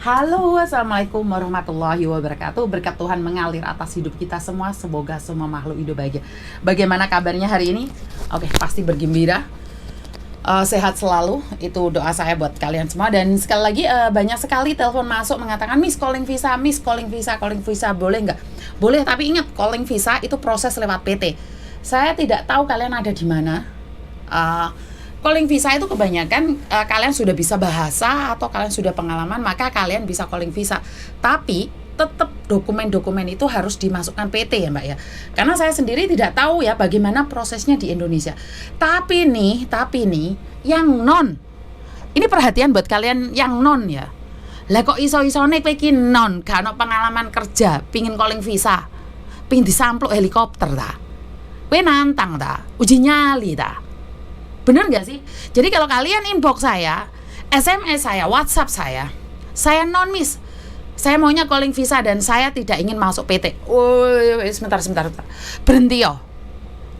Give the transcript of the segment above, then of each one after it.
Halo, assalamualaikum warahmatullahi wabarakatuh. Berkat Tuhan mengalir atas hidup kita semua. Semoga semua makhluk hidup bahagia. Bagaimana kabarnya hari ini? Oke, pasti bergembira. Sehat selalu. Itu doa saya buat kalian semua. Dan sekali lagi banyak sekali telepon masuk mengatakan Miss calling visa, Miss calling visa, boleh nggak? Boleh, tapi ingat calling visa itu proses lewat PT. Saya tidak tahu kalian ada di mana. Calling visa itu kebanyakan kalian sudah bisa bahasa atau kalian sudah pengalaman, maka kalian bisa calling visa. Tapi tetap dokumen-dokumen itu harus dimasukkan PT ya Mbak ya. Karena saya sendiri tidak tahu ya bagaimana prosesnya di Indonesia. Tapi nih yang non. Ini perhatian buat kalian yang non ya. Lah kok iso-isone kowe iki non, gak ono pengalaman kerja, pingin calling visa. Pingin disampluk helikopter ta. Kowe nantang ta? Uji nyali ta? Bener gak sih? Jadi kalau kalian inbox saya, SMS saya, WhatsApp saya non miss, saya maunya calling visa dan saya tidak ingin masuk PT. Sebentar. Berhenti yo.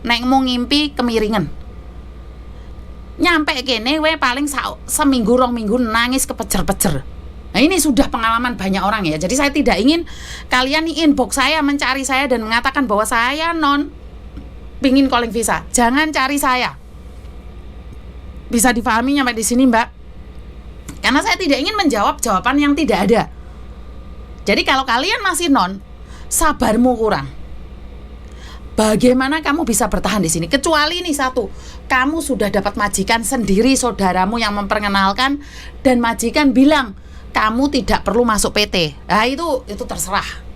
Nek mau ngimpi kemiringan. Nyampe kene we paling seminggu 2 minggu nangis kepejer-pejer. Nah ini sudah pengalaman banyak orang ya. Jadi saya tidak ingin kalian inbox saya, mencari saya dan mengatakan bahwa saya non pingin calling visa. Jangan cari saya. Bisa difahami sampai di sini Mbak? Karena saya tidak ingin menjawab jawaban yang tidak ada. Jadi kalau kalian masih non, sabarmu kurang. Bagaimana kamu bisa bertahan di sini? Kecuali ini satu, kamu sudah dapat majikan sendiri, saudaramu yang memperkenalkan dan majikan bilang kamu tidak perlu masuk PT. Nah itu terserah.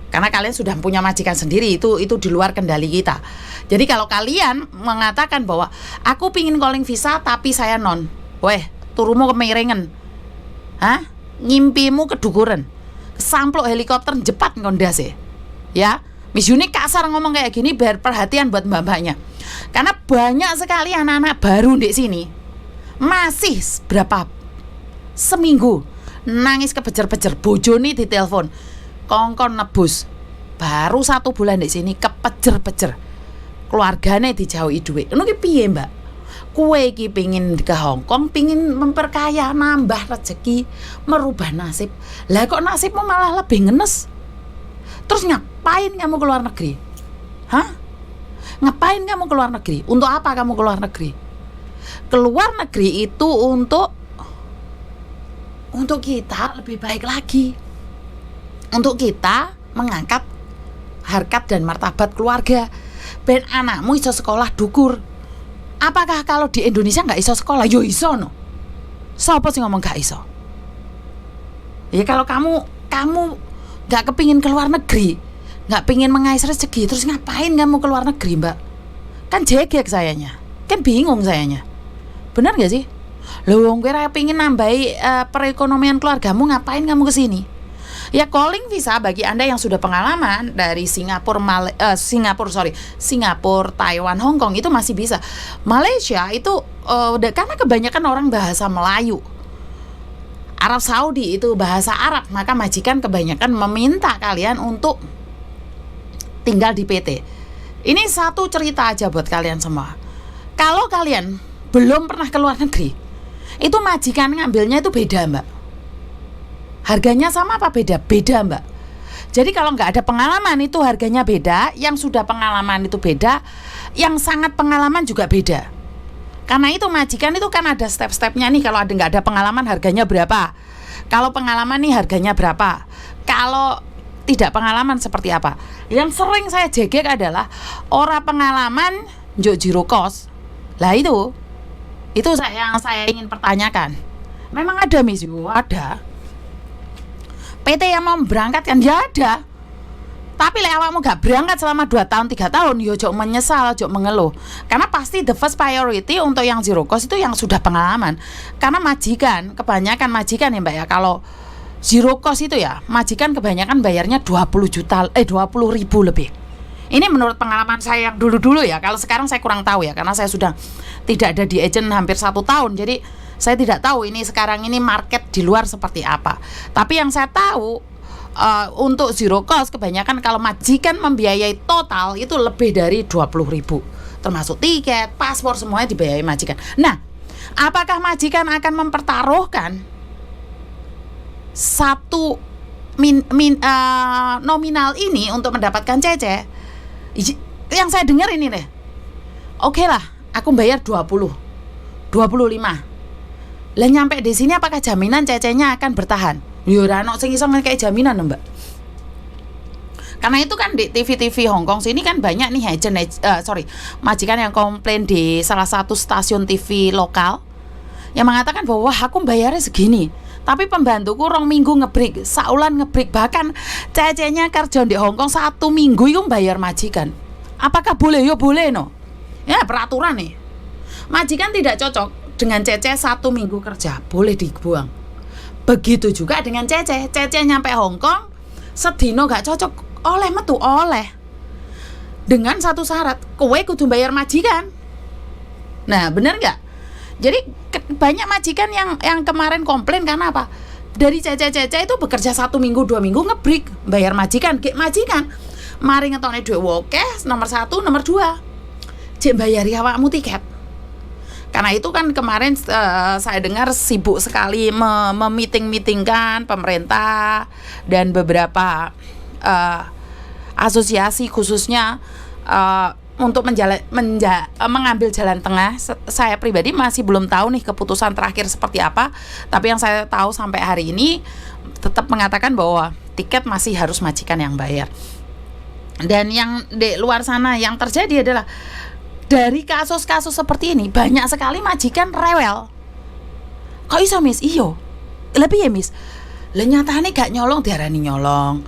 Karena kalian sudah punya majikan sendiri, itu di luar kendali kita. Jadi kalau kalian mengatakan bahwa aku pingin calling visa tapi saya non, weh, turumu kemiringan, ngimpimu kedukuran, kesampluk helikopter jepat ngondase, ya. Miss Yuni kasar ngomong kayak gini biar perhatian buat mbak-mbaknya. Karena banyak sekali anak-anak baru di sini masih berapa seminggu nangis kebejer-bejer, bojone ditelepon. Kongkon nebus baru 1 bulan di sini kepejer-pejer keluargane dijauhi duit. Ngono ki piye Mbak? Kue iki pingin ke Hong Kong, pingin memperkaya, nambah rezeki, merubah nasib. Lah kok nasibmu malah lebih ngenes? Terus ngapain kamu keluar negeri? Ngapain kamu keluar negeri? Untuk apa kamu keluar negeri? Keluar negeri itu untuk kita lebih baik lagi. Untuk kita mengangkat harkat dan martabat keluarga. Ben anakmu iso sekolah dukur. Apakah kalau di Indonesia nggak iso sekolah? Yo iso no. Siapa sih ngomong nggak iso? Ya kalau kamu nggak kepingin keluar negeri, nggak pingin mengais rezeki, terus ngapain kamu keluar negeri Mbak? Kan jegek sayanya, kan bingung sayanya. Benar nggak sih? Loh wong kowe pingin nambahi perekonomian keluargamu, ngapain kamu kesini? Ya calling visa bagi Anda yang sudah pengalaman dari Singapura, Taiwan, Hong Kong itu masih bisa. Malaysia itu karena kebanyakan orang bahasa Melayu. Arab Saudi itu bahasa Arab, maka majikan kebanyakan meminta kalian untuk tinggal di PT. Ini satu cerita aja buat kalian semua. Kalau kalian belum pernah keluar negeri, itu majikan ngambilnya itu beda Mbak. Harganya sama apa beda? Beda Mbak. Jadi kalau nggak ada pengalaman itu harganya beda, yang sudah pengalaman itu beda, yang sangat pengalaman juga beda. Karena itu majikan itu kan ada step-stepnya nih, kalau nggak ada pengalaman harganya berapa, kalau pengalaman nih harganya berapa, kalau tidak pengalaman seperti apa. Yang sering saya jegek adalah orang pengalaman njuk jiro kos. Lah itu yang saya ingin pertanyakan. Memang ada Miss Yu, ada. PT yang mau berangkat kan ya ada. Tapi lek awakmu gak berangkat selama 2 tahun 3 tahun, yo ojo menyesal, ojo mengeluh. Karena pasti the first priority untuk yang zero cost itu yang sudah pengalaman. Karena majikan, kebanyakan majikan ya Mbak ya, kalau zero cost itu ya, majikan kebanyakan bayarnya 20 ribu lebih. Ini menurut pengalaman saya yang dulu-dulu ya. Kalau sekarang saya kurang tahu ya, karena saya sudah tidak ada di agent hampir 1 tahun. Jadi saya tidak tahu ini sekarang ini market di luar seperti apa. Tapi yang saya tahu untuk zero cost kebanyakan kalau majikan membiayai total itu lebih dari 20 ribu. Termasuk tiket, paspor, semuanya dibiayai majikan. Nah, apakah majikan akan mempertaruhkan satu nominal ini untuk mendapatkan cece. Yang saya dengar ini deh, oke lah, aku bayar 20, 25. Lah nyampe di sini apakah jaminan cecenya akan bertahan? Yo ora ono sing iso kayak jaminan, Mbak. Karena itu kan di TV-TV Hong Kong sini kan banyak nih majikan yang komplain di salah satu stasiun TV lokal yang mengatakan bahwa wah aku bayarnya segini, tapi pembantuku 2 minggu ngebreak, saulan ngebreak, bahkan cecenya kerja di Hong Kong 1 minggu itu bayar majikan. Apakah boleh? Yo boleh no. Ya peraturan nih. Majikan tidak cocok dengan cece 1 minggu kerja, boleh dibuang. Begitu juga dengan cece nyampe Hong Kong sedino gak cocok, oleh metu oleh. Dengan satu syarat, kowe kudu bayar majikan. Nah, bener gak? Jadi banyak majikan yang kemarin komplain karena apa? Dari cece itu bekerja 1 minggu 2 minggu ngebreak, bayar majikan. Majikan mari ngetone duit wokeh, nomor 1, nomor 2 cek bayari awakmu tiket. Karena itu kan kemarin saya dengar sibuk sekali memiting-mitingkan pemerintah dan beberapa asosiasi khususnya untuk mengambil jalan tengah. Saya pribadi masih belum tahu nih keputusan terakhir seperti apa, tapi yang saya tahu sampai hari ini tetap mengatakan bahwa tiket masih harus majikan yang bayar. Dan yang di luar sana yang terjadi adalah dari kasus-kasus seperti ini banyak sekali majikan rewel. Kok iso Miss? Iyo lebih ya Miss, lah nyatane gak nyolong diarani nyolong.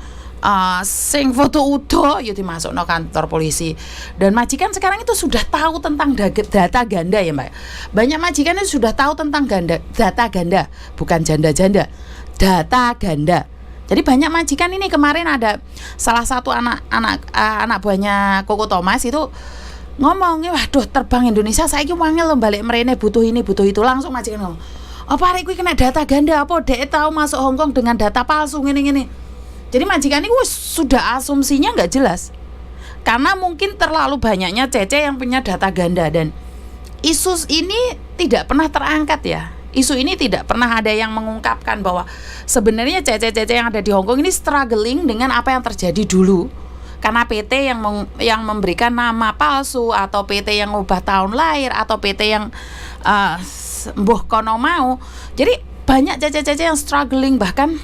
Sing foto udo ya dimasukno kantor polisi. Dan majikan sekarang itu sudah tahu tentang data ganda ya Mbak. Banyak majikan itu sudah tahu tentang data ganda, bukan janda-janda, data ganda. Jadi banyak majikan ini, kemarin ada salah satu anak buahnya Koko Thomas itu ngomongnya, waduh terbang Indonesia saiki wangel lho balik mrene butuh ini butuh itu. Langsung majikan ngomong, apa arek kuwi kena data ganda, apa dek tahu masuk Hong Kong dengan data palsu ngene-ngene. Jadi majikan ini sudah asumsinya nggak jelas, karena mungkin terlalu banyaknya cece yang punya data ganda. Dan isu ini tidak pernah terangkat ya. Isu ini tidak pernah ada yang mengungkapkan bahwa sebenarnya cece-cece yang ada di Hong Kong ini struggling dengan apa yang terjadi dulu. Karena PT yang memberikan nama palsu, atau PT yang ubah tahun lahir, atau PT yang mbuh kono mau. Jadi banyak cece-cece yang struggling, bahkan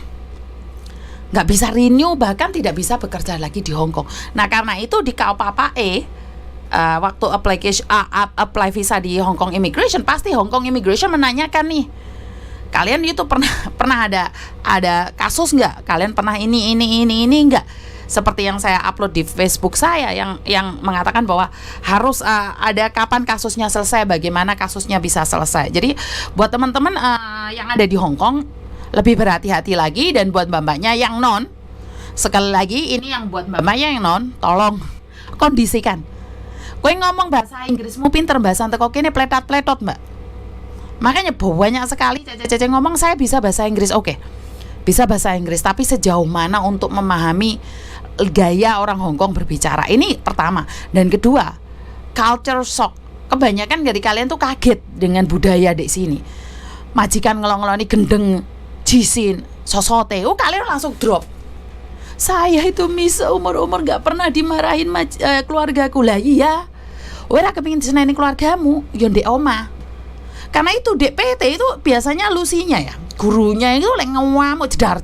nggak bisa renew, bahkan tidak bisa bekerja lagi di Hong Kong. Nah karena itu di KOPAPE waktu apply visa di Hong Kong Immigration, pasti Hong Kong Immigration menanyakan nih, kalian itu pernah ada kasus nggak? Kalian pernah ini nggak? Seperti yang saya upload di Facebook saya yang mengatakan bahwa harus ada kapan kasusnya selesai, bagaimana kasusnya bisa selesai. Jadi buat teman-teman yang ada di Hong Kong lebih berhati-hati lagi. Dan buat mbak-mbaknya yang non, sekali lagi ini yang buat mbak-mbaknya yang non, tolong kondisikan. Kowe ngomong bahasa Inggrismu pinter, bahasa teko kene pletot-pletot mbak. Makanya banyak sekali cece-cece ngomong saya bisa bahasa Inggris. Oke, bisa bahasa Inggris, tapi sejauh mana untuk memahami gaya orang Hong Kong berbicara? Ini pertama. Dan kedua, culture shock. Kebanyakan dari kalian tuh kaget dengan budaya di sini. Majikan ngelong-ngeloni gendeng, jisin, sosote, kalian langsung drop. Saya itu Miss umur-umur gak pernah dimarahin keluargaku. Lah iya, ora kepengin diseneni keluargamu yo ndek omah. Karena itu DPT itu biasanya lusinya ya, gurunya itu lek ngamuk jedar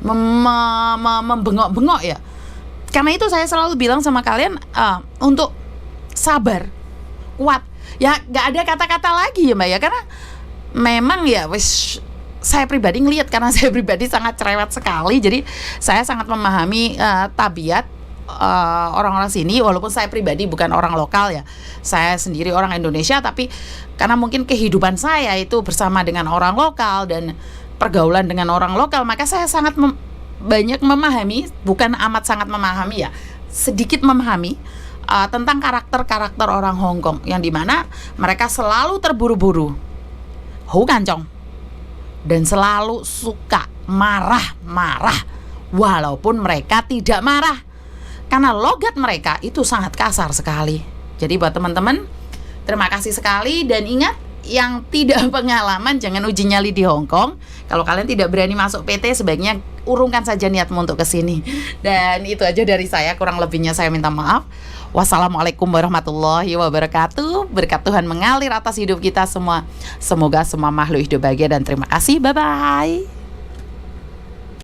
membengok-bengok ya. Karena itu saya selalu bilang sama kalian untuk sabar, kuat. Ya nggak ada kata-kata lagi ya Mbak ya, karena memang ya saya pribadi ngelihat, karena saya pribadi sangat cerewet sekali. Jadi saya sangat memahami tabiat orang-orang sini, walaupun saya pribadi bukan orang lokal ya, saya sendiri orang Indonesia, tapi karena mungkin kehidupan saya itu bersama dengan orang lokal dan pergaulan dengan orang lokal, maka saya sangat banyak memahami, bukan amat sangat memahami ya, sedikit memahami tentang karakter-karakter orang Hong Kong, yang dimana mereka selalu terburu-buru, hukancong, dan selalu suka marah-marah walaupun mereka tidak marah, karena logat mereka itu sangat kasar sekali. Jadi buat teman-teman, terima kasih sekali, dan ingat yang tidak pengalaman jangan uji nyali di Hong Kong. Kalau kalian tidak berani masuk PT, sebaiknya urungkan saja niatmu untuk kesini. Dan itu aja dari saya, kurang lebihnya saya minta maaf. Wassalamualaikum warahmatullahi wabarakatuh. Berkat Tuhan mengalir atas hidup kita semua. Semoga semua makhluk hidup bahagia dan terima kasih. Bye-bye.